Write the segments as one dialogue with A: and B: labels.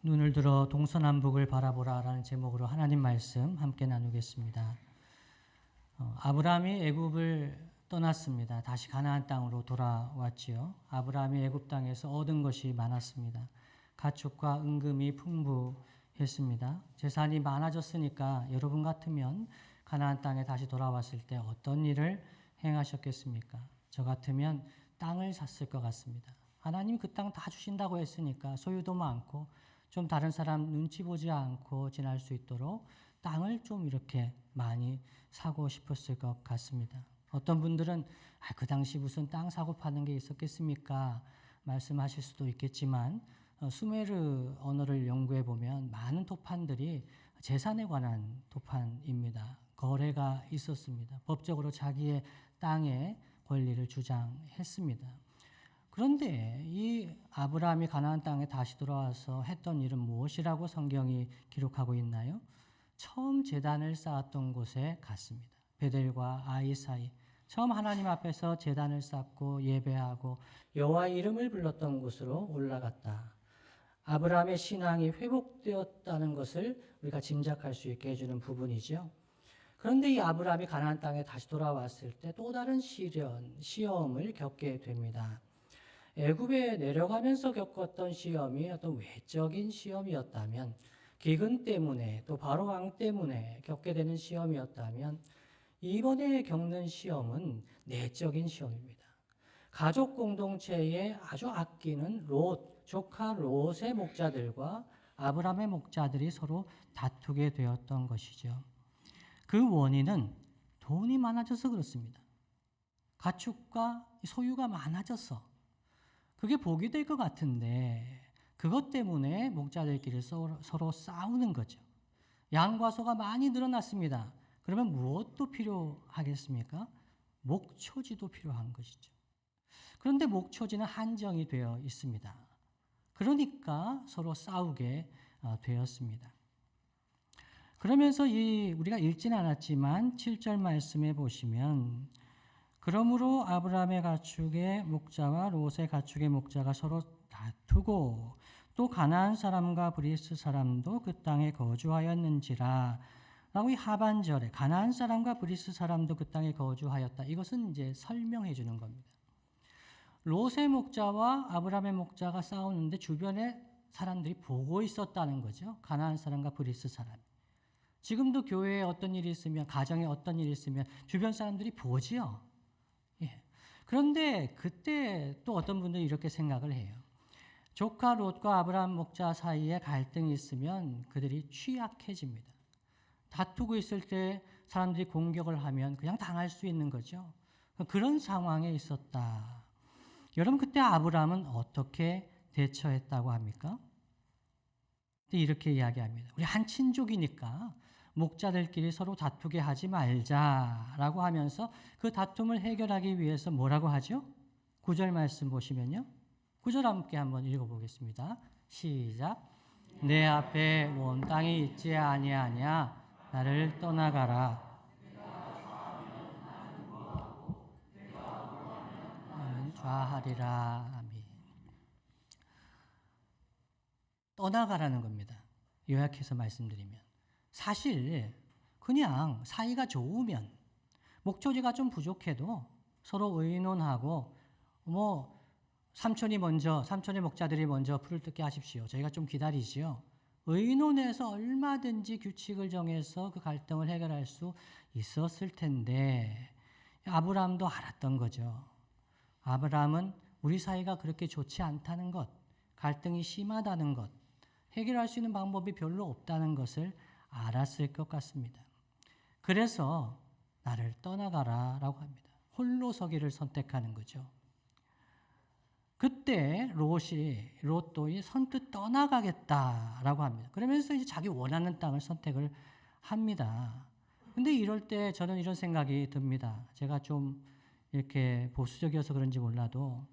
A: 눈을 들어 동서남북을 바라보라라는 제목으로 하나님 말씀 함께 나누겠습니다. 아브라함이 애굽을 떠났습니다. 다시 가나안 땅으로 돌아왔지요. 아브라함이 애굽 땅에서 얻은 것이 많았습니다. 가축과 은금이 풍부했습니다. 재산이 많아졌으니까 여러분 같으면 가나안 땅에 다시 돌아왔을 때 어떤 일을 행하셨겠습니까? 저 같으면 땅을 샀을 것 같습니다. 하나님이 그 땅 다 주신다고 했으니까 소유도 많고 좀 다른 사람 눈치 보지 않고 지날 수 있도록 땅을 좀 이렇게 많이 사고 싶었을 것 같습니다. 어떤 분들은 그 당시 무슨 땅 사고 파는 게 있었겠습니까? 말씀하실 수도 있겠지만 수메르 언어를 연구해 보면 많은 토판들이 재산에 관한 토판입니다. 거래가 있었습니다. 법적으로 자기의 땅의 권리를 주장했습니다. 그런데 이 아브라함이 가나안 땅에 다시 돌아와서 했던 일은 무엇이라고 성경이 기록하고 있나요? 처음 제단을 쌓았던 곳에 갔습니다. 베델과 아이 사이. 처음 하나님 앞에서 제단을 쌓고 예배하고 여호와의 이름을 불렀던 곳으로 올라갔다. 아브라함의 신앙이 회복되었다는 것을 우리가 짐작할 수 있게 해주는 부분이죠. 그런데 이 아브라함이 가나안 땅에 다시 돌아왔을 때 또 다른 시험을 겪게 됩니다. 애굽에 내려가면서 겪었던 시험이 어떤 외적인 시험이었다면, 기근 때문에 또 바로 왕 때문에 겪게 되는 시험이었다면, 이번에 겪는 시험은 내적인 시험입니다. 가족 공동체에 아주 아끼는 조카 롯의 목자들과 아브라함의 목자들이 서로 다투게 되었던 것이죠. 그 원인은 돈이 많아져서 그렇습니다. 가축과 소유가 많아져서 그게 복이 될 것 같은데 그것 때문에 목자들끼리 서로 싸우는 거죠. 양과 소가 많이 늘어났습니다. 그러면 무엇도 필요하겠습니까? 목초지도 필요한 것이죠. 그런데 목초지는 한정이 되어 있습니다. 그러니까 서로 싸우게 되었습니다. 그러면서 우리가 읽진 않았지만 7절 말씀에 보시면 그러므로 아브라함의 가축의 목자와 롯의 가축의 목자가 서로 다투고 또 가나안 사람과 브리스 사람도 그 땅에 거주하였는지라 라고 이 하반절에 가나안 사람과 브리스 사람도 그 땅에 거주하였다. 이것은 이제 설명해 주는 겁니다. 롯의 목자와 아브라함의 목자가 싸우는데 주변에 사람들이 보고 있었다는 거죠. 가나안 사람과 브리스 사람. 지금도 교회에 어떤 일이 있으면, 가정에 어떤 일이 있으면 주변 사람들이 보지요. 예. 그런데 그때 또 어떤 분들이 이렇게 생각을 해요. 조카 롯과 아브라함 목자 사이에 갈등이 있으면 그들이 취약해집니다. 다투고 있을 때 사람들이 공격을 하면 그냥 당할 수 있는 거죠. 그런 상황에 있었다. 여러분 그때 아브라함은 어떻게 대처했다고 합니까? 이렇게 이야기합니다. 우리 한 친족이니까 목자들끼리 서로 다투게 하지 말자라고 하면서 그 다툼을 해결하기 위해서 뭐라고 하죠? 9절 말씀 보시면요. 9절 함께 한번 읽어보겠습니다. 시작. 내 앞에 온 땅이 있지 아니하냐 나를 떠나가라. 나는 좌하리라. 아멘. 떠나가라는 겁니다. 요약해서 말씀드리면. 사실 그냥 사이가 좋으면 목초지가 좀 부족해도 서로 의논하고 삼촌의 목자들이 먼저 풀을 뜯게 하십시오. 저희가 좀 기다리지요. 의논해서 얼마든지 규칙을 정해서 그 갈등을 해결할 수 있었을 텐데 아브라함도 알았던 거죠. 아브라함은 우리 사이가 그렇게 좋지 않다는 것, 갈등이 심하다는 것, 해결할 수 있는 방법이 별로 없다는 것을 알았을 것 같습니다. 그래서 나를 떠나가라 라고 합니다. 홀로 서기를 선택하는 거죠. 그때 롯도 선뜻 떠나가겠다라고 합니다. 그러면서 이제 자기 원하는 땅을 선택을 합니다. 근데 이럴 때 저는 이런 생각이 듭니다. 제가 좀 이렇게 보수적이어서 그런지 몰라도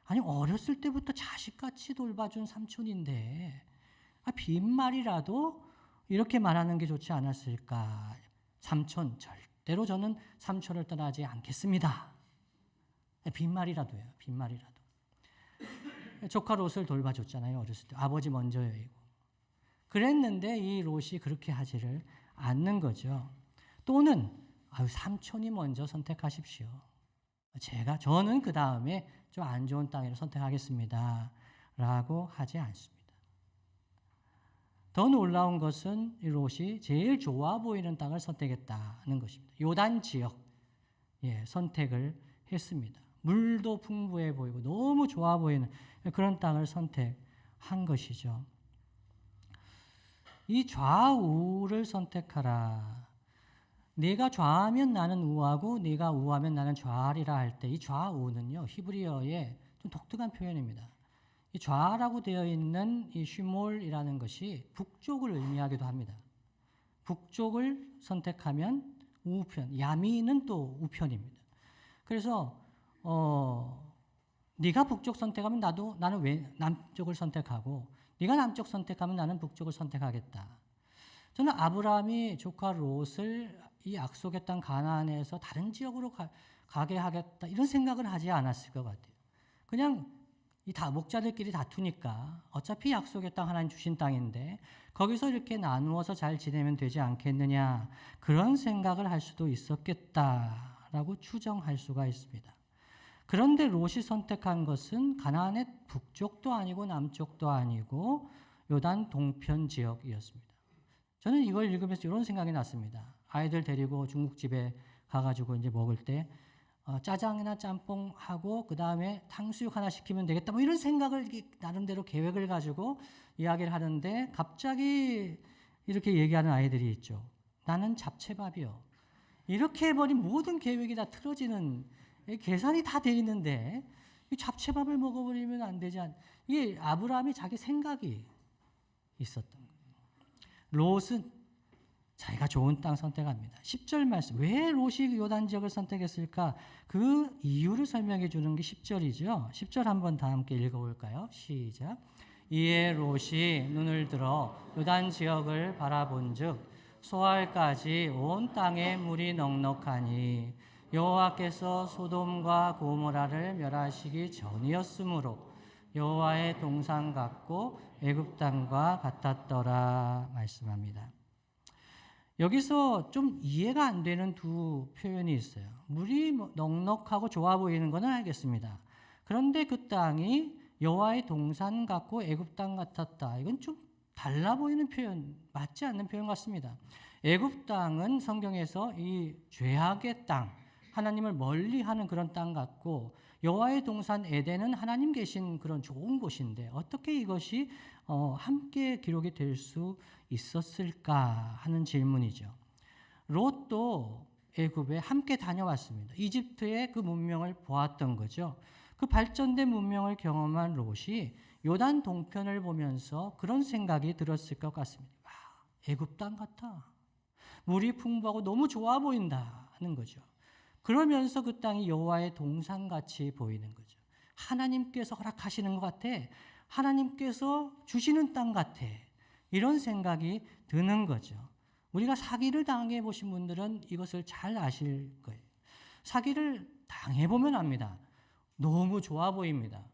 A: 아니 어렸을 때부터 자식같이 돌봐준 삼촌인데 빈말이라도 이렇게 말하는 게 좋지 않았을까. 삼촌 절대로 저는 삼촌을 떠나지 않겠습니다. 빈말이라도요. 빈말이라도. 조카 롯을 돌봐줬잖아요. 어렸을 때. 아버지 먼저 여이고. 그랬는데 이 롯이 그렇게 하지를 않는 거죠. 또는 삼촌이 먼저 선택하십시오. 저는 그 다음에 좀 안 좋은 땅을 선택하겠습니다. 라고 하지 않습니다. 더 놀라운 것은 이 롯이 제일 좋아 보이는 땅을 선택했다는 것입니다. 요단 지역 선택을 했습니다. 물도 풍부해 보이고 너무 좋아 보이는 그런 땅을 선택한 것이죠. 이 좌우를 선택하라. 네가 좌하면 나는 우하고 네가 우하면 나는 좌하리라 할 때 이 좌우는요, 히브리어의 좀 독특한 표현입니다. 이 좌라고 되어 있는 이 쉬몰이라는 것이 북쪽을 의미하기도 합니다. 북쪽을 선택하면 우편, 야민은 또 우편입니다. 그래서 네가 북쪽 선택하면 나는 왜 남쪽을 선택하고 네가 남쪽 선택하면 나는 북쪽을 선택하겠다. 저는 아브라함이 조카 롯을 이 약속의 땅 가나안에서 다른 지역으로 가게 하겠다 이런 생각을 하지 않았을 것 같아요. 그냥 이 목자들끼리 다투니까 어차피 약속의 땅 하나님 주신 땅인데 거기서 이렇게 나누어서 잘 지내면 되지 않겠느냐 그런 생각을 할 수도 있었겠다라고 추정할 수가 있습니다. 그런데 롯이 선택한 것은 가나안의 북쪽도 아니고 남쪽도 아니고 요단 동편 지역이었습니다. 저는 이걸 읽으면서 이런 생각이 났습니다. 아이들 데리고 중국집에 가가지고 이제 먹을 때 짜장이나 짬뽕하고 그 다음에 탕수육 하나 시키면 되겠다. 뭐 이런 생각을 나름대로 계획을 가지고 이야기를 하는데 갑자기 이렇게 얘기하는 아이들이 있죠. 나는 잡채밥이요. 이렇게 해버린 모든 계획이 다 틀어지는 계산이 다 돼 있는데 이 잡채밥을 먹어버리면 안 되지 이게 아브라함이 자기 생각이 있었던 거예요. 롯은 자기가 좋은 땅 선택합니다. 10절 말씀. 왜 롯이 요단 지역을 선택했을까? 그 이유를 설명해 주는 게 10절이죠. 10절 한번 다 함께 읽어볼까요? 시작. 이에 롯이 눈을 들어 요단 지역을 바라본즉 소알까지 온 땅에 물이 넉넉하니 여호와께서 소돔과 고모라를 멸하시기 전이었으므로 여호와의 동산 같고 애굽 땅과 같았더라 말씀합니다. 여기서 좀 이해가 안 되는 두 표현이 있어요. 물이 넉넉하고 좋아 보이는 건 알겠습니다. 그런데 그 땅이 여호와의 동산 같고 애굽 땅 같았다. 이건 좀 달라 보이는 표현, 맞지 않는 표현 같습니다. 애굽 땅은 성경에서 이 죄악의 땅, 하나님을 멀리하는 그런 땅 같고 여호와의 동산 에덴은 하나님 계신 그런 좋은 곳인데 어떻게 이것이 함께 기록이 될 수 있었을까 하는 질문이죠. 롯도 애굽에 함께 다녀왔습니다. 이집트의 그 문명을 보았던 거죠. 그 발전된 문명을 경험한 롯이 요단 동편을 보면서 그런 생각이 들었을 것 같습니다. 애굽 땅 같아. 물이 풍부하고 너무 좋아 보인다는 거죠. 그러면서 그 땅이 여호와의 동산같이 보이는 거죠. 하나님께서 허락하시는 것 같아. 하나님께서 주시는 땅 같아. 이런 생각이 드는 거죠. 우리가 사기를 당해 보신 분들은 이것을 잘 아실 거예요. 사기를 당해보면 압니다. 너무 좋아 보입니다.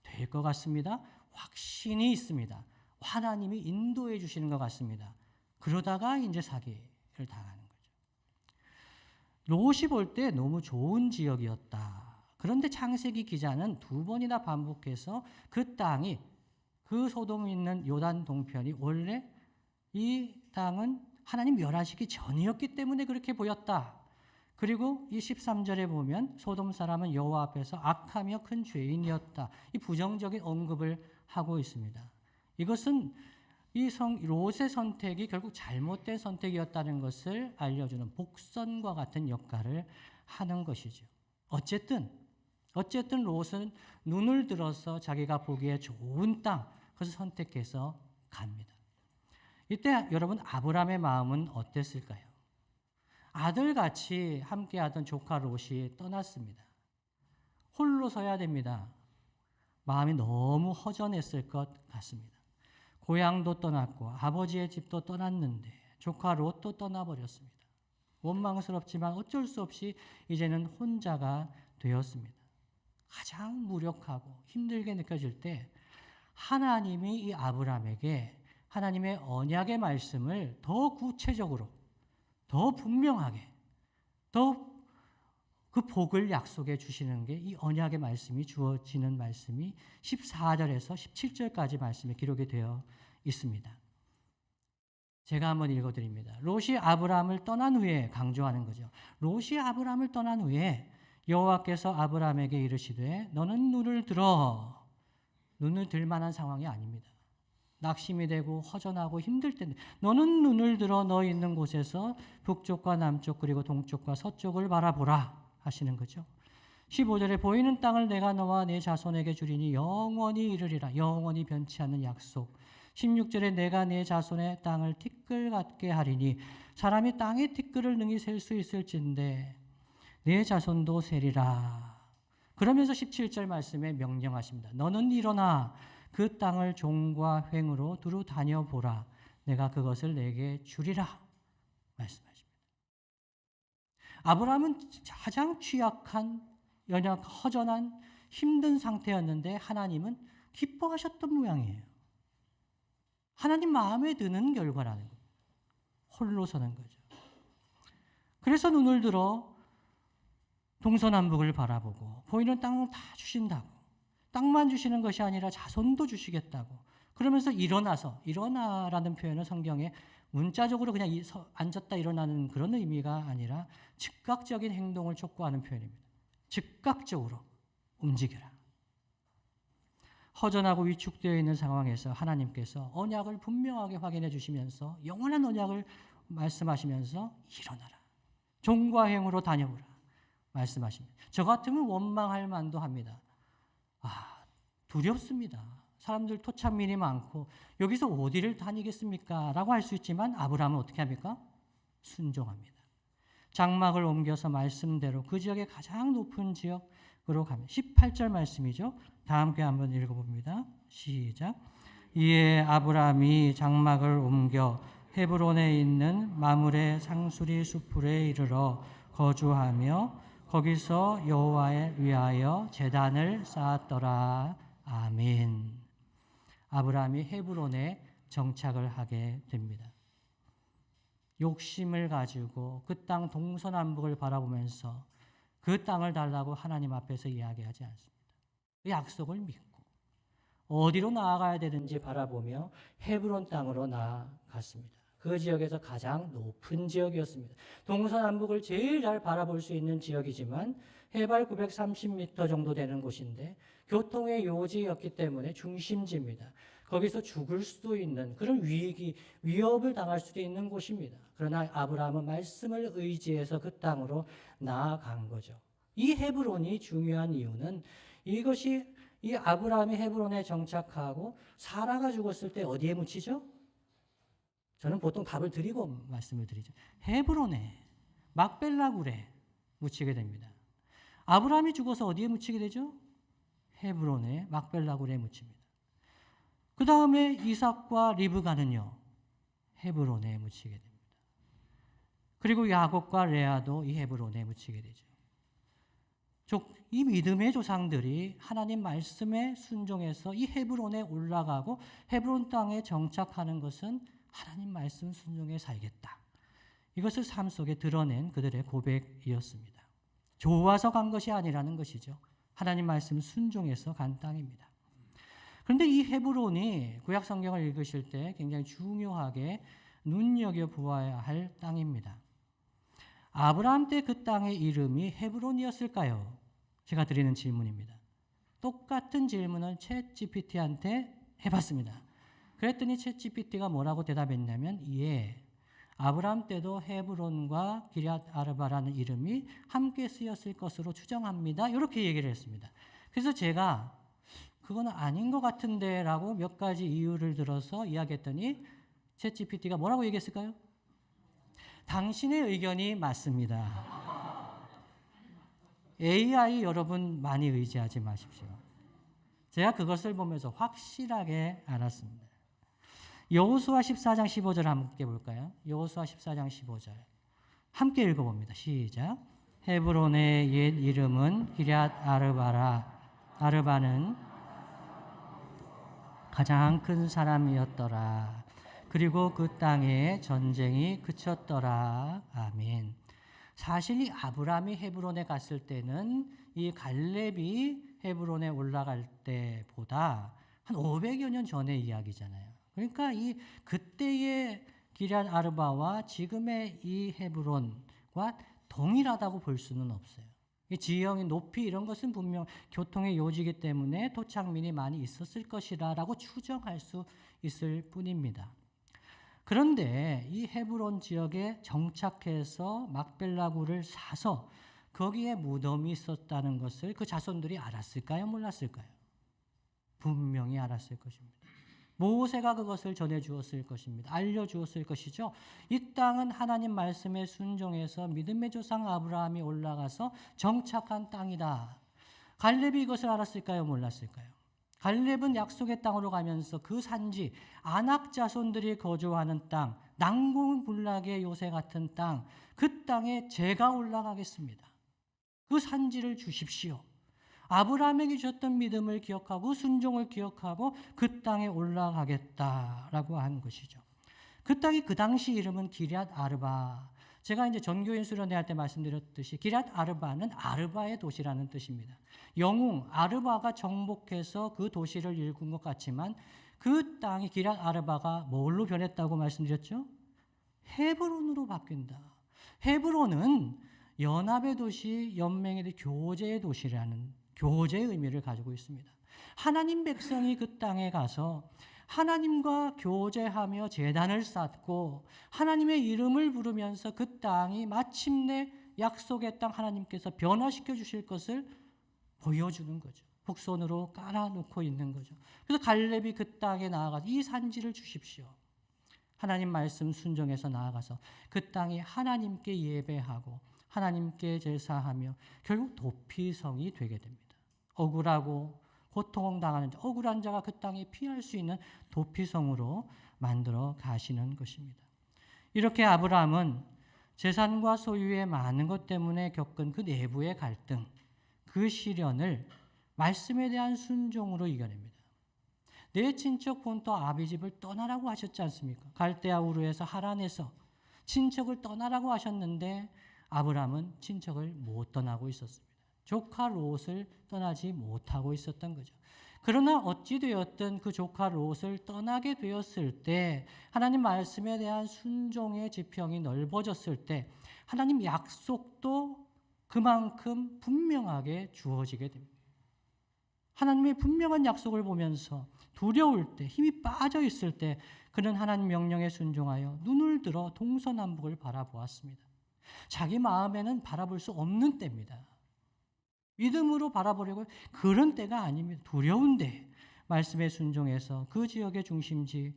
A: 될 것 같습니다. 확신이 있습니다. 하나님이 인도해 주시는 것 같습니다. 그러다가 이제 사기를 당하는 거죠. 롯이 볼 때 너무 좋은 지역이었다. 그런데 창세기 기자는 두 번이나 반복해서 그 땅이 그 소돔이 있는 요단 동편이 원래 이 땅은 하나님 멸하시기 전이었기 때문에 그렇게 보였다. 그리고 이 13절에 보면 소돔 사람은 여호와 앞에서 악하며 큰 죄인이었다. 이 부정적인 언급을 하고 있습니다. 이것은 이 롯의 선택이 결국 잘못된 선택이었다는 것을 알려주는 복선과 같은 역할을 하는 것이죠. 어쨌든 롯은 눈을 들어서 자기가 보기에 좋은 땅, 그것을 선택해서 갑니다. 이때 여러분 아브라함의 마음은 어땠을까요? 아들같이 함께하던 조카 롯이 떠났습니다. 홀로 서야 됩니다. 마음이 너무 허전했을 것 같습니다. 고향도 떠났고 아버지의 집도 떠났는데 조카 롯도 떠나버렸습니다. 원망스럽지만 어쩔 수 없이 이제는 혼자가 되었습니다. 가장 무력하고 힘들게 느껴질 때 하나님이 이 아브라함에게 하나님의 언약의 말씀을 더 구체적으로, 더 분명하게, 더 그 복을 약속해 주시는 게 이 언약의 말씀이 주어지는 말씀이 14절에서 17절까지 말씀에 기록이 되어 있습니다. 제가 한번 읽어드립니다. 롯이 아브라함을 떠난 후에 강조하는 거죠. 롯이 아브라함을 떠난 후에 여호와께서 아브라함에게 이르시되 너는 눈을 들어. 눈을 들 만한 상황이 아닙니다. 낙심이 되고 허전하고 힘들 텐데 너는 눈을 들어 너 있는 곳에서 북쪽과 남쪽 그리고 동쪽과 서쪽을 바라보라 하시는 거죠. 15절에 보이는 땅을 내가 너와 네 자손에게 주리니 영원히 이르리라. 영원히 변치 않는 약속. 16절에 내가 네 자손의 땅을 티끌 같게 하리니 사람이 땅의 티끌을 능히 셀 수 있을진데 네 자손도 세리라. 그러면서 17절 말씀에 명령하십니다. 너는 일어나 그 땅을 종과 횡으로 두루 다녀보라. 내가 그것을 내게 주리라. 말씀하십니다. 아브라함은 가장 취약한, 연약, 허전한, 힘든 상태였는데 하나님은 기뻐하셨던 모양이에요. 하나님 마음에 드는 결과라는 거예요. 홀로 서는 거죠. 그래서 눈을 들어 동서남북을 바라보고 보이는 땅을 다 주신다고. 땅만 주시는 것이 아니라 자손도 주시겠다고. 그러면서 일어나라는 표현은 성경에 문자적으로 그냥 앉았다 일어나는 그런 의미가 아니라 즉각적인 행동을 촉구하는 표현입니다. 즉각적으로 움직여라. 허전하고 위축되어 있는 상황에서 하나님께서 언약을 분명하게 확인해 주시면서 영원한 언약을 말씀하시면서 일어나라. 종과 행으로 다녀보라. 말씀하십니다. 저 같으면 원망할 만도 합니다. 두렵습니다. 사람들 토착민이 많고 여기서 어디를 다니겠습니까? 라고 할 수 있지만 아브라함은 어떻게 합니까? 순종합니다. 장막을 옮겨서 말씀대로 그 지역의 가장 높은 지역으로 갑니다. 18절 말씀이죠. 다 함께 한번 읽어봅니다. 시작. 이에 아브라함이 장막을 옮겨 헤브론에 있는 마므레 상수리 수풀에 이르러 거주하며 거기서 여호와에 위하여 제단을 쌓았더라. 아멘. 아브라함이 헤브론에 정착을 하게 됩니다. 욕심을 가지고 그 땅 동서남북을 바라보면서 그 땅을 달라고 하나님 앞에서 이야기하지 않습니다. 그 약속을 믿고 어디로 나아가야 되는지 바라보며 헤브론 땅으로 나아갔습니다. 그 지역에서 가장 높은 지역이었습니다. 동서남북을 제일 잘 바라볼 수 있는 지역이지만 해발 930m 정도 되는 곳인데 교통의 요지였기 때문에 중심지입니다. 거기서 죽을 수도 있는 그런 위협을 당할 수도 있는 곳입니다. 그러나 아브라함은 말씀을 의지해서 그 땅으로 나아간 거죠. 이 헤브론이 중요한 이유는 이것이 이 아브라함이 헤브론에 정착하고 사라가 죽었을 때 어디에 묻히죠? 저는 보통 답을 드리고 말씀을 드리죠. 헤브론에, 막벨라굴에 묻히게 됩니다. 아브라함이 죽어서 어디에 묻히게 되죠? 헤브론에, 막벨라굴에 묻힙니다. 그 다음에 이삭과 리브가는요, 헤브론에 묻히게 됩니다. 그리고 야곱과 레아도 이 헤브론에 묻히게 되죠. 이 믿음의 조상들이 하나님 말씀에 순종해서 이 헤브론에 올라가고 헤브론 땅에 정착하는 것은 하나님 말씀 순종에 살겠다. 이것을 삶 속에 드러낸 그들의 고백이었습니다. 좋아서 간 것이 아니라는 것이죠. 하나님 말씀 순종해서 간 땅입니다. 그런데 이 헤브론이 구약 성경을 읽으실 때 굉장히 중요하게 눈여겨보아야 할 땅입니다. 아브라함 때 그 땅의 이름이 헤브론이었을까요? 제가 드리는 질문입니다. 똑같은 질문을 챗GPT한테 해봤습니다. 그랬더니 챗GPT가 뭐라고 대답했냐면 예, 아브라함 때도 헤브론과 기럇 아르바라는 이름이 함께 쓰였을 것으로 추정합니다. 이렇게 얘기를 했습니다. 그래서 제가 그건 아닌 것 같은데 라고 몇 가지 이유를 들어서 이야기했더니 챗GPT가 뭐라고 얘기했을까요? 당신의 의견이 맞습니다. AI 여러분 많이 의지하지 마십시오. 제가 그것을 보면서 확실하게 알았습니다. 여호수아 14장 15절 함께 볼까요? 여호수아 14장 15절 함께 읽어봅니다. 시작. 헤브론의 옛 이름은 기럇 아르바라. 아르바는 가장 큰 사람이었더라. 그리고 그 땅에 전쟁이 그쳤더라. 아멘. 사실 이 아브라함이 헤브론에 갔을 때는 이 갈렙이 헤브론에 올라갈 때보다 한 500여 년 전의 이야기잖아요. 그러니까 이 그때의 기럇 아르바와 지금의 이 헤브론과 동일하다고 볼 수는 없어요. 이 지형의 높이 이런 것은 분명 교통의 요지이기 때문에 토착민이 많이 있었을 것이라고 추정할 수 있을 뿐입니다. 그런데 이 헤브론 지역에 정착해서 막벨라구를 사서 거기에 무덤이 있었다는 것을 그 자손들이 알았을까요? 몰랐을까요? 분명히 알았을 것입니다. 모세가 그것을 전해주었을 것입니다. 알려주었을 것이죠. 이 땅은 하나님 말씀에 순종해서 믿음의 조상 아브라함이 올라가서 정착한 땅이다. 갈렙이 이것을 알았을까요? 몰랐을까요? 갈렙은 약속의 땅으로 가면서 그 산지, 아낙 자손들이 거주하는 땅, 난공불락의 요새 같은 땅, 그 땅에 제가 올라가겠습니다. 그 산지를 주십시오. 아브라함에게 주셨던 믿음을 기억하고 순종을 기억하고 그 땅에 올라가겠다라고 한 것이죠. 그 땅이 그 당시 이름은 기럇 아르바. 제가 이제 전교인 수련회 할 때 말씀드렸듯이 기럇 아르바는 아르바의 도시라는 뜻입니다. 영웅 아르바가 정복해서 그 도시를 일군 것 같지만 그 땅이 기럇 아르바가 뭘로 변했다고 말씀드렸죠? 헤브론으로 바뀐다. 헤브론은 연합의 도시, 연맹의 교제의 도시라는 교제의 의미를 가지고 있습니다. 하나님 백성이 그 땅에 가서 하나님과 교제하며 제단을 쌓고 하나님의 이름을 부르면서 그 땅이 마침내 약속의 땅 하나님께서 변화시켜 주실 것을 보여주는 거죠. 북손으로 깔아놓고 있는 거죠. 그래서 갈렙이 그 땅에 나아가서 이 산지를 주십시오. 하나님 말씀 순종해서 나아가서 그 땅이 하나님께 예배하고 하나님께 제사하며 결국 도피성이 되게 됩니다. 억울하고 고통당하는 자, 억울한 자가 그 땅에 피할 수 있는 도피성으로 만들어 가시는 것입니다. 이렇게 아브라함은 재산과 소유의 많은 것 때문에 겪은 그 내부의 갈등, 그 시련을 말씀에 대한 순종으로 이겨냅니다. 내 친척 본토 아비집을 떠나라고 하셨지 않습니까? 갈대아 우르에서 하란에서 친척을 떠나라고 하셨는데 아브라함은 친척을 못 떠나고 있었습니다. 조카 롯을 떠나지 못하고 있었던 거죠. 그러나 어찌되었든 그 조카 롯을 떠나게 되었을 때 하나님 말씀에 대한 순종의 지평이 넓어졌을 때 하나님 약속도 그만큼 분명하게 주어지게 됩니다. 하나님의 분명한 약속을 보면서 두려울 때, 힘이 빠져 있을 때 그는 하나님 명령에 순종하여 눈을 들어 동서남북을 바라보았습니다. 자기 마음에는 바라볼 수 없는 때입니다. 믿음으로 바라보려고 그런 때가 아닙니다. 두려운데 말씀에 순종해서 그 지역의 중심지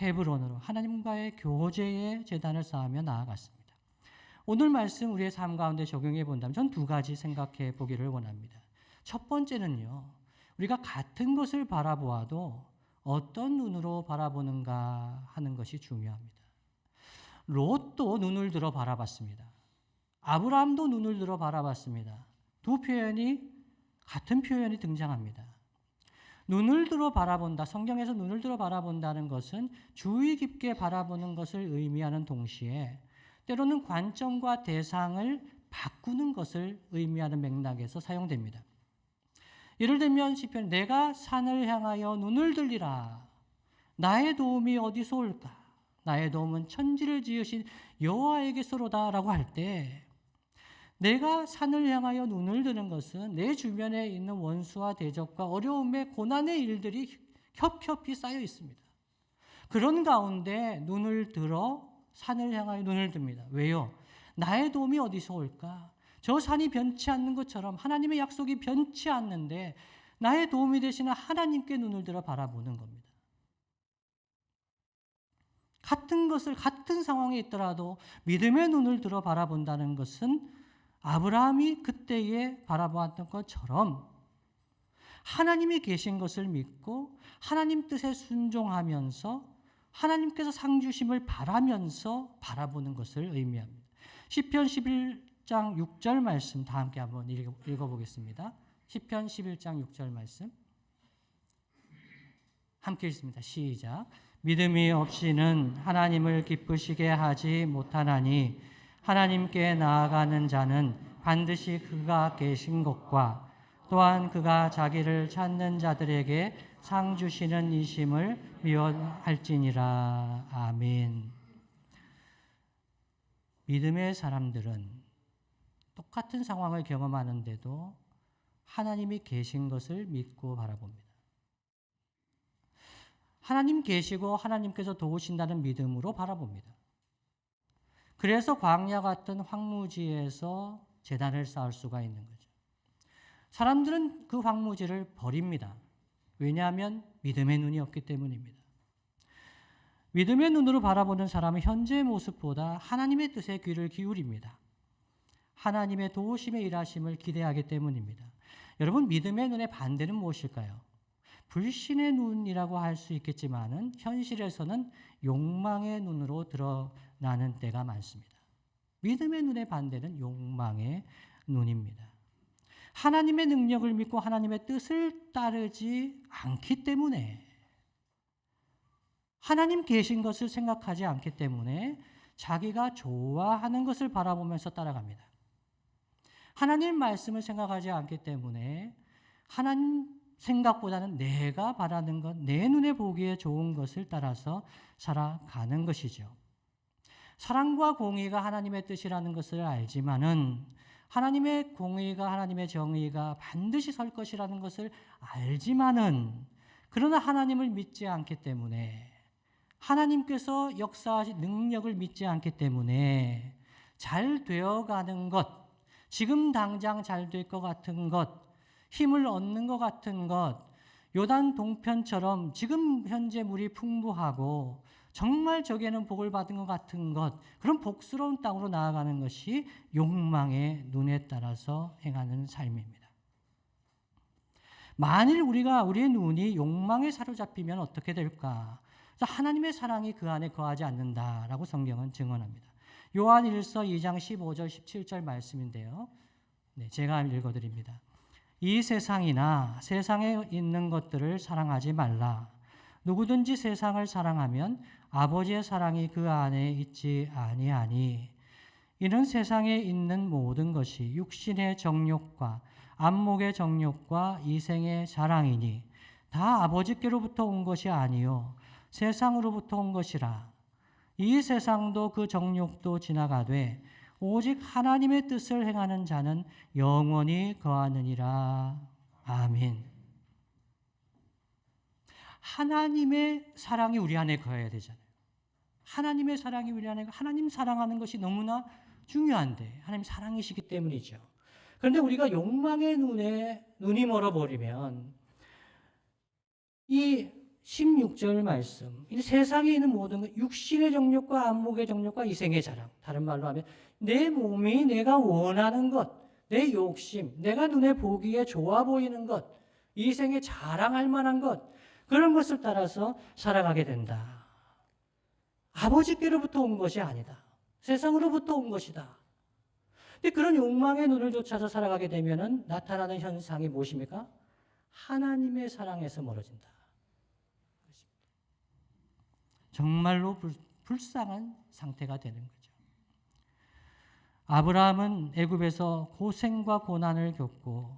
A: 헤브론으로 하나님과의 교제의 제단을 쌓으며 나아갔습니다. 오늘 말씀 우리의 삶 가운데 적용해 본다면 전 두 가지 생각해 보기를 원합니다. 첫 번째는요. 우리가 같은 것을 바라보아도 어떤 눈으로 바라보는가 하는 것이 중요합니다. 롯도 눈을 들어 바라봤습니다. 아브라함도 눈을 들어 바라봤습니다. 두 표현이 같은 표현이 등장합니다. 눈을 들어 바라본다. 성경에서 눈을 들어 바라본다는 것은 주의 깊게 바라보는 것을 의미하는 동시에 때로는 관점과 대상을 바꾸는 것을 의미하는 맥락에서 사용됩니다. 예를 들면 시편 내가 산을 향하여 눈을 들리라. 나의 도움이 어디서 올까? 나의 도움은 천지를 지으신 여호와에게서로다라고 할 때 내가 산을 향하여 눈을 드는 것은 내 주변에 있는 원수와 대적과 어려움의 고난의 일들이 협협이 쌓여 있습니다. 그런 가운데 눈을 들어 산을 향하여 눈을 듭니다. 왜요? 나의 도움이 어디서 올까? 저 산이 변치 않는 것처럼 하나님의 약속이 변치 않는데 나의 도움이 되시는 하나님께 눈을 들어 바라보는 겁니다. 같은 것을 같은 상황에 있더라도 믿음의 눈을 들어 바라본다는 것은 아브라함이 그때에 바라보았던 것처럼 하나님이 계신 것을 믿고 하나님 뜻에 순종하면서 하나님께서 상 주심을 바라면서 바라보는 것을 의미합니다. 시편 11장 6절 말씀 다 함께 한번 읽어보겠습니다. 시편 11장 6절 말씀 함께 읽습니다. 시작. 믿음이 없이는 하나님을 기쁘시게 하지 못하나니 하나님께 나아가는 자는 반드시 그가 계신 것과 또한 그가 자기를 찾는 자들에게 상 주시는 이심을 미워할지니라. 아멘. 믿음의 사람들은 똑같은 상황을 경험하는데도 하나님이 계신 것을 믿고 바라봅니다. 하나님 계시고 하나님께서 도우신다는 믿음으로 바라봅니다. 그래서 광야 같은 황무지에서 제단을 쌓을 수가 있는 거죠. 사람들은 그 황무지를 버립니다. 왜냐하면 믿음의 눈이 없기 때문입니다. 믿음의 눈으로 바라보는 사람은 현재의 모습보다 하나님의 뜻에 귀를 기울입니다. 하나님의 도우심의 일하심을 기대하기 때문입니다. 여러분, 믿음의 눈의 반대는 무엇일까요? 불신의 눈이라고 할 수 있겠지만은 현실에서는 욕망의 눈으로 드러나는 때가 많습니다. 믿음의 눈의 반대는 욕망의 눈입니다. 하나님의 능력을 믿고 하나님의 뜻을 따르지 않기 때문에, 하나님 계신 것을 생각하지 않기 때문에 자기가 좋아하는 것을 바라보면서 따라갑니다. 하나님 말씀을 생각하지 않기 때문에 하나님 생각보다는 내가 바라는 것, 내 눈에 보기에 좋은 것을 따라서 살아가는 것이죠. 사랑과 공의가 하나님의 뜻이라는 것을 알지만은 하나님의 공의가, 하나님의 정의가 반드시 설 것이라는 것을 알지만은, 그러나 하나님을 믿지 않기 때문에, 하나님께서 역사하신 능력을 믿지 않기 때문에 잘 되어가는 것, 지금 당장 잘 될 것 같은 것, 힘을 얻는 것 같은 것, 요단 동편처럼 지금 현재 물이 풍부하고 정말 저기에는 복을 받은 것 같은 것, 그런 복스러운 땅으로 나아가는 것이 욕망의 눈에 따라서 행하는 삶입니다. 만일 우리의 눈이 욕망에 사로잡히면 어떻게 될까? 하나님의 사랑이 그 안에 거하지 않는다라고 성경은 증언합니다. 요한 1서 2장 15절 17절 말씀인데요. 제가 읽어드립니다. 이 세상이나 세상에 있는 것들을 사랑하지 말라. 누구든지 세상을 사랑하면 아버지의 사랑이 그 안에 있지 아니하니, 이는 세상에 있는 모든 것이 육신의 정욕과 안목의 정욕과 이생의 자랑이니 다 아버지께로부터 온 것이 아니요 세상으로부터 온 것이라. 이 세상도 그 정욕도 지나가되 오직 하나님의 뜻을 행하는 자는 영원히 거하느니라. 아멘. 하나님의 사랑이 우리 안에 거해야 되잖아요. 하나님의 사랑이 우리 안에, 하나님 사랑하는 것이 너무나 중요한데, 하나님 사랑이시기 때문이죠. 그런데 우리가 욕망의 눈이 멀어버리면 이 16절 말씀, 이 세상에 있는 모든 것, 육신의 정욕과 안목의 정욕과 이생의 자랑, 다른 말로 하면 내 몸이 내가 원하는 것, 내 욕심, 내가 눈에 보기에 좋아 보이는 것, 이생에 자랑할 만한 것, 그런 것을 따라서 살아가게 된다. 아버지께로부터 온 것이 아니다. 세상으로부터 온 것이다. 근데 그런 욕망의 눈을 쫓아서 살아가게 되면 나타나는 현상이 무엇입니까? 하나님의 사랑에서 멀어진다. 정말로 불쌍한 상태가 되는 거죠. 아브라함은 애굽에서 고생과 고난을 겪고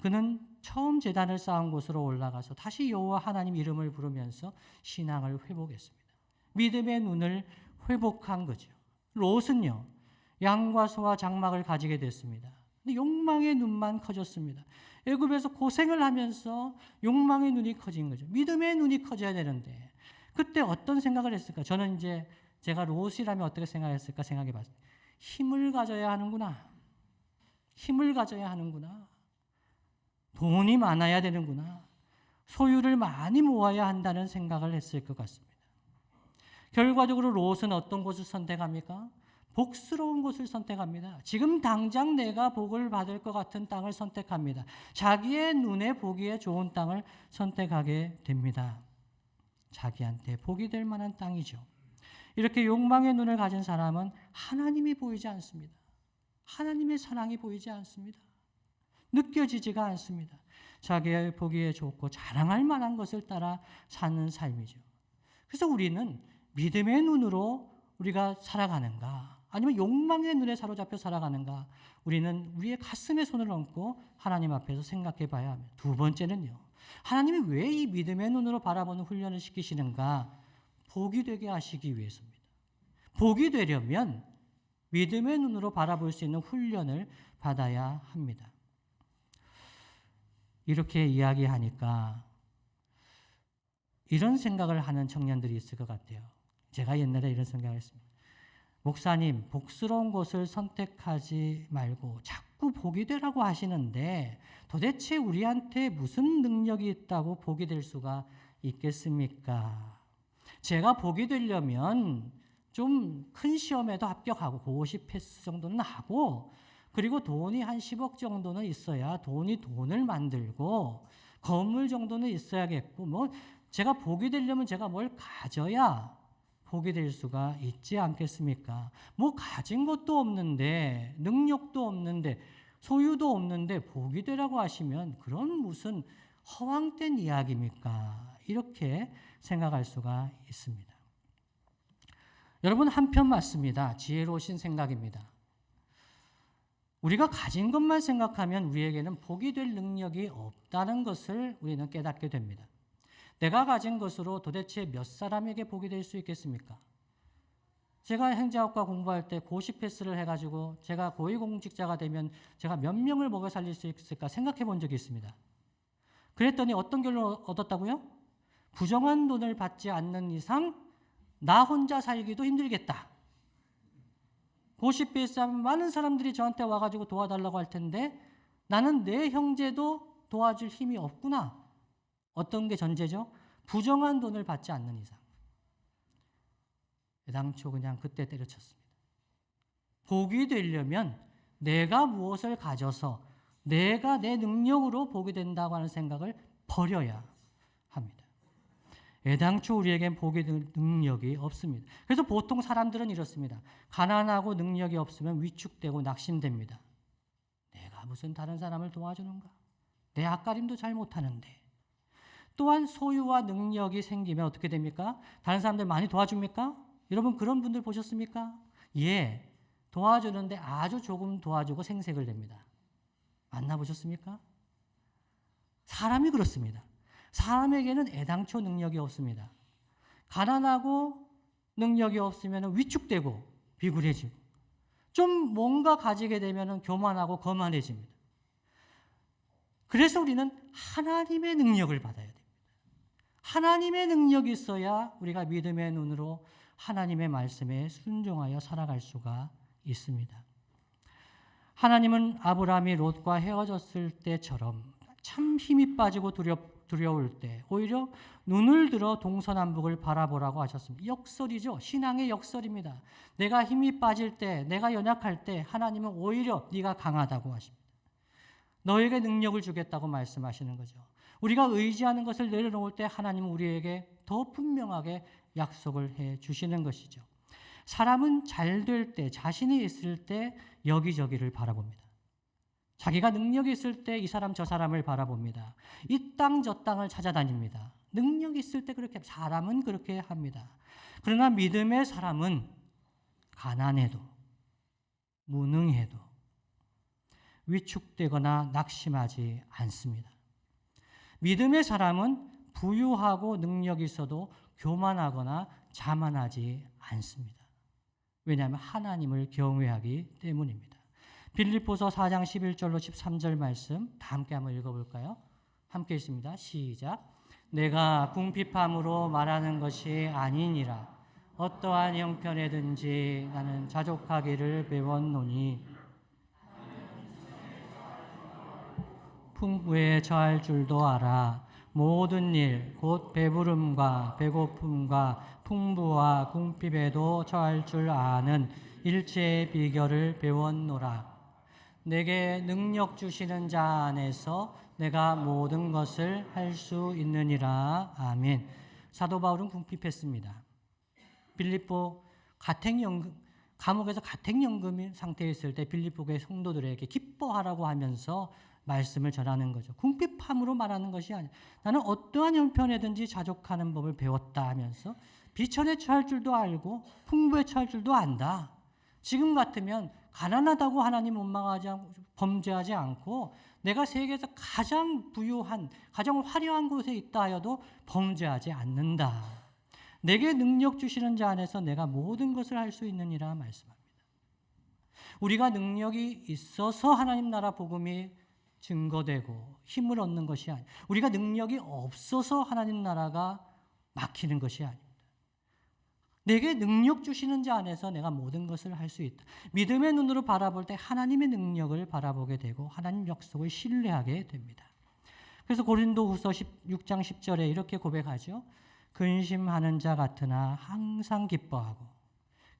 A: 그는 처음 제단을 쌓은 곳으로 올라가서 다시 여호와 하나님 이름을 부르면서 신앙을 회복했습니다. 믿음의 눈을 회복한 거죠. 롯은요, 양과 소와 장막을 가지게 됐습니다. 근데 욕망의 눈만 커졌습니다. 애굽에서 고생을 하면서 욕망의 눈이 커진 거죠. 믿음의 눈이 커져야 되는데 그때 어떤 생각을 했을까? 저는 이제 제가 롯이라면 어떻게 생각했을까 생각해 봤어요. 힘을 가져야 하는구나. 힘을 가져야 하는구나. 돈이 많아야 되는구나. 소유를 많이 모아야 한다는 생각을 했을 것 같습니다. 결과적으로 롯은 어떤 곳을 선택합니까? 복스러운 곳을 선택합니다. 지금 당장 내가 복을 받을 것 같은 땅을 선택합니다. 자기의 눈에 보기에 좋은 땅을 선택하게 됩니다. 자기한테 복이 될 만한 땅이죠. 이렇게 욕망의 눈을 가진 사람은 하나님이 보이지 않습니다. 하나님의 사랑이 보이지 않습니다. 느껴지지가 않습니다. 자기의 보기에 좋고 자랑할 만한 것을 따라 사는 삶이죠. 그래서 우리는 믿음의 눈으로 우리가 살아가는가, 아니면 욕망의 눈에 사로잡혀 살아가는가, 우리는 우리의 가슴에 손을 얹고 하나님 앞에서 생각해 봐야 합니다. 두 번째는요, 하나님이 왜 이 믿음의 눈으로 바라보는 훈련을 시키시는가? 복이 되게 하시기 위해서입니다. 복이 되려면 믿음의 눈으로 바라볼 수 있는 훈련을 받아야 합니다. 이렇게 이야기하니까 이런 생각을 하는 청년들이 있을 것 같아요. 제가 옛날에 이런 생각을 했습니다. 목사님, 복스러운 것을 선택하지 말고 자꾸 복이 되라고 하시는데 도대체 우리한테 무슨 능력이 있다고 복이 될 수가 있겠습니까? 제가 복이 되려면 좀 큰 시험에도 합격하고 고시 패스 정도는 하고, 그리고 돈이 한 10억 정도는 있어야 돈을 만들고, 건물 정도는 있어야겠고, 뭐 제가 복이 되려면 제가 뭘 가져야 복이 될 수가 있지 않겠습니까? 뭐 가진 것도 없는데, 능력도 없는데, 소유도 없는데 복이 되라고 하시면 그런 무슨 허황된 이야기입니까? 이렇게 생각할 수가 있습니다. 여러분, 한편 맞습니다. 지혜로우신 생각입니다. 우리가 가진 것만 생각하면 우리에게는 복이 될 능력이 없다는 것을 우리는 깨닫게 됩니다. 내가 가진 것으로 도대체 몇 사람에게 복이 될 수 있겠습니까? 제가 행정학과 공부할 때 고시 패스를 해가지고 제가 고위공직자가 되면 제가 몇 명을 먹여 살릴 수 있을까 생각해 본 적이 있습니다. 그랬더니 어떤 결론을 얻었다고요? 부정한 돈을 받지 않는 이상 나 혼자 살기도 힘들겠다. 고시 패스하면 많은 사람들이 저한테 와가지고 도와달라고 할 텐데 나는 내 형제도 도와줄 힘이 없구나. 어떤 게 전제죠? 부정한 돈을 받지 않는 이상. 당초 그냥 그때 때려쳤습니다. 복이 되려면 내가 무엇을 가져서 내가 내 능력으로 복이 된다고 하는 생각을 버려야 합니다. 애당초 우리에겐 복이 될 능력이 없습니다. 그래서 보통 사람들은 이렇습니다. 가난하고 능력이 없으면 위축되고 낙심됩니다. 내가 무슨 다른 사람을 도와주는가? 내 앞가림도 잘 못하는데. 또한 소유와 능력이 생기면 어떻게 됩니까? 다른 사람들 많이 도와줍니까? 여러분 그런 분들 보셨습니까? 예, 도와주는데 아주 조금 도와주고 생색을 냅니다. 만나보셨습니까? 사람이 그렇습니다. 사람에게는 애당초 능력이 없습니다. 가난하고 능력이 없으면 위축되고 비굴해지고, 좀 뭔가 가지게 되면 교만하고 거만해집니다. 그래서 우리는 하나님의 능력을 받아야 됩니다. 하나님의 능력이 있어야 우리가 믿음의 눈으로 하나님의 말씀에 순종하여 살아갈 수가 있습니다. 하나님은 아브라함이 롯과 헤어졌을 때처럼 참 힘이 빠지고 두려울 때 오히려 눈을 들어 동서남북을 바라보라고 하셨습니다. 역설이죠. 신앙의 역설입니다. 내가 힘이 빠질 때, 내가 연약할 때 하나님은 오히려 네가 강하다고 하십니다. 너에게 능력을 주겠다고 말씀하시는 거죠. 우리가 의지하는 것을 내려놓을 때 하나님은 우리에게 더 분명하게 약속을 해 주시는 것이죠. 사람은 잘 될 때, 자신이 있을 때 여기저기를 바라봅니다. 자기가 능력이 있을 때 이 사람 저 사람을 바라봅니다. 이 땅 저 땅을 찾아다닙니다. 능력이 있을 때 그렇게 사람은 그렇게 합니다. 그러나 믿음의 사람은 가난해도 무능해도 위축되거나 낙심하지 않습니다. 믿음의 사람은 부유하고 능력이 있어도 교만하거나 자만하지 않습니다. 왜냐하면 하나님을 경외하기 때문입니다. 빌립보서 4장 11절로 13절 말씀 다 함께 한번 읽어볼까요? 함께 있습니다. 시작. 내가 궁핍함으로 말하는 것이 아니니라. 어떠한 형편에든지 나는 자족하기를 배웠노니 풍부에 처할 줄도 알아. 모든 일, 곧 배부름과 배고픔과 풍부와 궁핍에도 처할 줄 아는 일체의 비결을 배웠노라. 내게 능력 주시는 자 안에서 내가 모든 것을 할 수 있느니라. 아멘. 사도 바울은 궁핍했습니다. 빌립보 감옥에서 가택연금 상태에 있을 때 빌립보의 성도들에게 기뻐하라고 하면서 말씀을 전하는 거죠. 궁핍함으로 말하는 것이 아니라 나는 어떠한 형편에든지 자족하는 법을 배웠다 하면서 비천에 처할 줄도 알고 풍부에 처할 줄도 안다. 지금 같으면 가난하다고 하나님 원망하지 않고 범죄하지 않고 내가 세계에서 가장 부유한, 가장 화려한 곳에 있다 하여도 범죄하지 않는다. 내게 능력 주시는 자 안에서 내가 모든 것을 할 수 있느니라 말씀합니다. 우리가 능력이 있어서 하나님 나라 복음이 증거되고 힘을 얻는 것이 아니고 우리가 능력이 없어서 하나님 나라가 막히는 것이 아닙니다. 내게 능력 주시는 자 안에서 내가 모든 것을 할 수 있다. 믿음의 눈으로 바라볼 때 하나님의 능력을 바라보게 되고 하나님 약속을 신뢰하게 됩니다. 그래서 고린도후서 6장 10절에 이렇게 고백하죠. 근심하는 자 같으나 항상 기뻐하고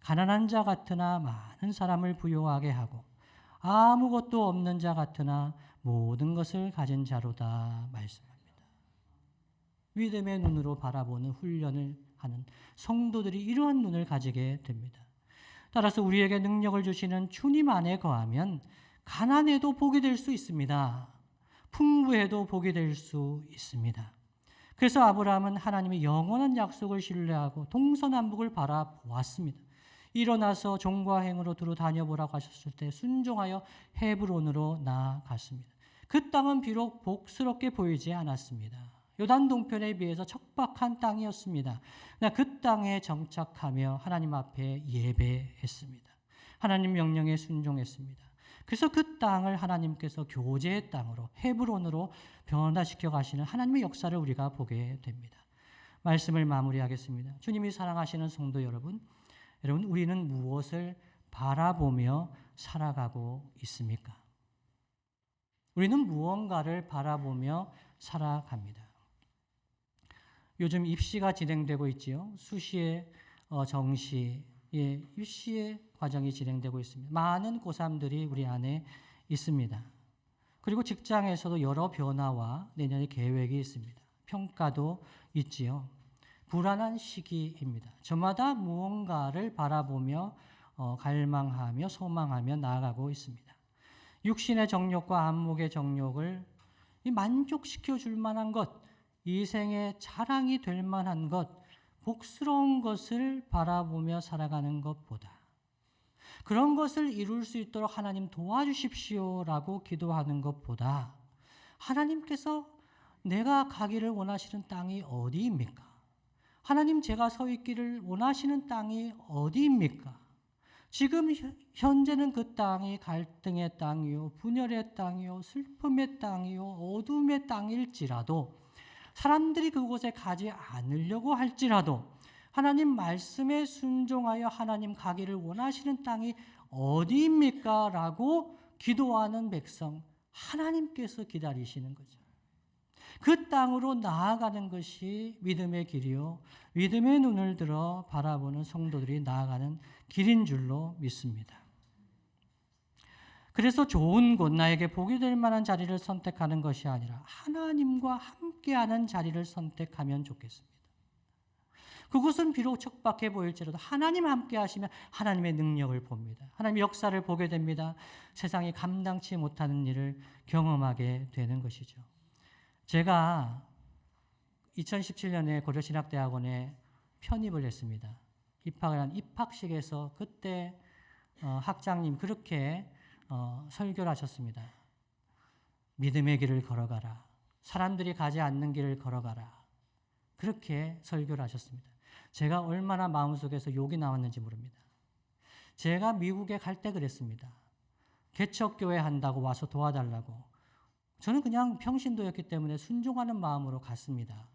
A: 가난한 자 같으나 많은 사람을 부유하게 하고 아무것도 없는 자 같으나 모든 것을 가진 자로다 말씀합니다. 믿음의 눈으로 바라보는 훈련을 하는 성도들이 이러한 눈을 가지게 됩니다. 따라서 우리에게 능력을 주시는 주님 안에 거하면 가난해도 복이 될 수 있습니다. 풍부해도 복이 될 수 있습니다. 그래서 아브라함은 하나님의 영원한 약속을 신뢰하고 동서남북을 바라보았습니다. 일어나서 종과 행으로 두루 다녀보라고 하셨을 때 순종하여 헤브론으로 나아갔습니다. 그 땅은 비록 복스럽게 보이지 않았습니다. 요단 동편에 비해서 척박한 땅이었습니다. 그러나 그 땅에 정착하며 하나님 앞에 예배했습니다. 하나님 명령에 순종했습니다. 그래서 그 땅을 하나님께서 교제의 땅으로 헤브론으로 변화시켜 가시는 하나님의 역사를 우리가 보게 됩니다. 말씀을 마무리하겠습니다. 주님이 사랑하시는 성도 여러분, 우리는 무엇을 바라보며 살아가고 있습니까? 우리는 무언가를 바라보며 살아갑니다. 요즘 입시가 진행되고 있지요. 수시의 정시의 입시의 과정이 진행되고 있습니다. 많은 고3들이 우리 안에 있습니다. 그리고 직장에서도 여러 변화와 내년의 계획이 있습니다. 평가도 있지요. 불안한 시기입니다. 저마다 무언가를 바라보며 갈망하며 소망하며 나아가고 있습니다. 육신의 정욕과 안목의 정욕을 만족시켜 줄 만한 것, 이 생의 자랑이 될 만한 것, 복스러운 것을 바라보며 살아가는 것보다 그런 것을 이룰 수 있도록 하나님 도와주십시오라고 기도하는 것보다 하나님께서 내가 가기를 원하시는 땅이 어디입니까? 하나님 제가 서 있기를 원하시는 땅이 어디입니까? 지금 현재는 그 땅이 갈등의 땅이요, 분열의 땅이요, 슬픔의 땅이요, 어둠의 땅일지라도 사람들이 그곳에 가지 않으려고 할지라도 하나님 말씀에 순종하여 하나님 가기를 원하시는 땅이 어디입니까? 라고 기도하는 백성, 하나님께서 기다리시는 거죠. 그 땅으로 나아가는 것이 믿음의 길이요, 믿음의 눈을 들어 바라보는 성도들이 나아가는 길인 줄로 믿습니다. 그래서 좋은 곳, 나에게 복이 될 만한 자리를 선택하는 것이 아니라 하나님과 함께하는 자리를 선택하면 좋겠습니다. 그곳은 비록 척박해 보일지라도 하나님 함께 하시면 하나님의 능력을 봅니다. 하나님의 역사를 보게 됩니다. 세상이 감당치 못하는 일을 경험하게 되는 것이죠. 제가 2017년에 고려신학대학원에 편입을 했습니다. 입학을 한 입학식에서 그때 학장님 그렇게 설교를 하셨습니다. 믿음의 길을 걸어가라. 사람들이 가지 않는 길을 걸어가라. 그렇게 설교를 하셨습니다. 제가 얼마나 마음속에서 욕이 나왔는지 모릅니다. 제가 미국에 갈 때 그랬습니다. 개척교회 한다고 와서 도와달라고. 저는 그냥 평신도였기 때문에 순종하는 마음으로 갔습니다.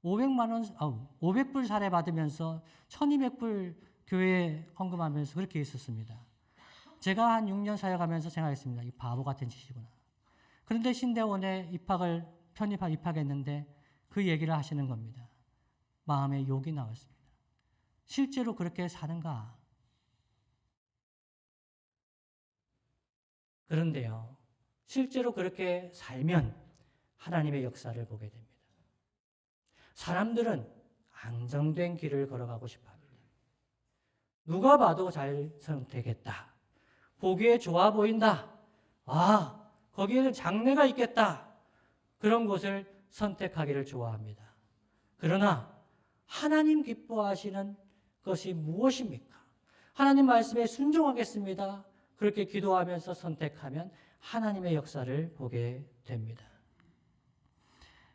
A: 500불 사례 받으면서 1200불 교회에 헌금하면서 그렇게 있었습니다. 제가 한 6년 사역하면서 생각했습니다. 이 바보 같은 짓이구나. 그런데 신대원에 입학했는데 그 얘기를 하시는 겁니다. 마음에 욕이 나왔습니다. 실제로 그렇게 사는가? 그런데요, 실제로 그렇게 살면 하나님의 역사를 보게 됩니다. 사람들은 안정된 길을 걸어가고 싶어 합니다. 누가 봐도 잘 선택했다. 보기에 좋아 보인다. 아, 거기에는 장래가 있겠다. 그런 곳을 선택하기를 좋아합니다. 그러나 하나님 기뻐하시는 것이 무엇입니까? 하나님 말씀에 순종하겠습니다. 그렇게 기도하면서 선택하면 하나님의 역사를 보게 됩니다.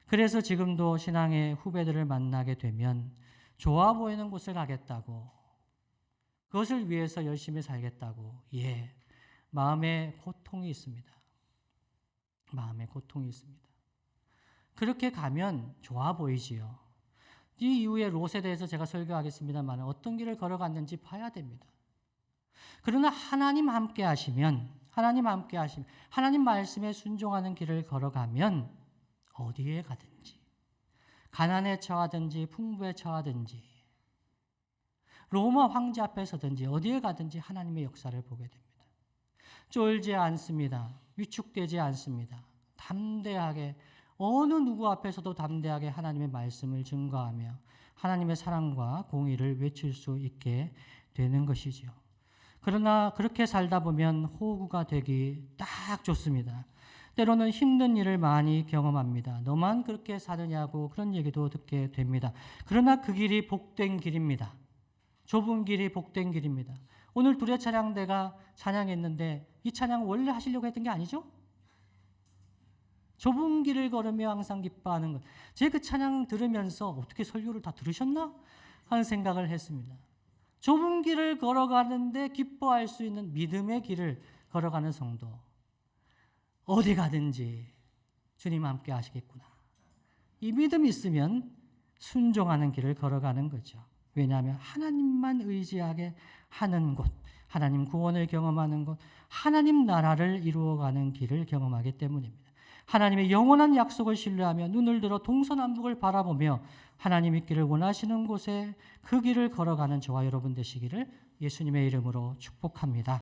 A: 그래서 지금도 신앙의 후배들을 만나게 되면 좋아 보이는 곳을 가겠다고, 그것을 위해서 열심히 살겠다고, 마음에 고통이 있습니다. 마음에 고통이 있습니다. 그렇게 가면 좋아 보이지요. 이 이후에 롯에 대해서 제가 설교하겠습니다만 어떤 길을 걸어갔는지 봐야 됩니다. 그러나 하나님 함께 하시면, 하나님 말씀에 순종하는 길을 걸어가면 어디에 가든지, 가난에 처하든지 풍부에 처하든지, 로마 황제 앞에 서든지 어디에 가든지 하나님의 역사를 보게 됩니다. 쫄지 않습니다. 위축되지 않습니다. 담대하게, 어느 누구 앞에서도 담대하게 하나님의 말씀을 증거하며 하나님의 사랑과 공의를 외칠 수 있게 되는 것이지요. 그러나 그렇게 살다 보면 호구가 되기 딱 좋습니다. 때로는 힘든 일을 많이 경험합니다. 너만 그렇게 사느냐고 그런 얘기도 듣게 됩니다. 그러나 그 길이 복된 길입니다. 좁은 길이 복된 길입니다. 오늘 둘의 찬양대가 찬양했는데 이 찬양 원래 하시려고 했던 게 아니죠? 좁은 길을 걸으며 항상 기뻐하는 것. 제가 그 찬양 들으면서 어떻게 설교를 다 들으셨나? 하는 생각을 했습니다. 좁은 길을 걸어가는데 기뻐할 수 있는 믿음의 길을 걸어가는 성도. 어디 가든지 주님 함께 하시겠구나. 이 믿음이 있으면 순종하는 길을 걸어가는 거죠. 왜냐하면 하나님만 의지하게 하는 곳, 하나님 구원을 경험하는 곳, 하나님 나라를 이루어가는 길을 경험하기 때문입니다. 하나님의 영원한 약속을 신뢰하며 눈을 들어 동서남북을 바라보며 하나님 있기를 원하시는 곳에 그 길을 걸어가는 저와 여러분 되시기를 예수님의 이름으로 축복합니다.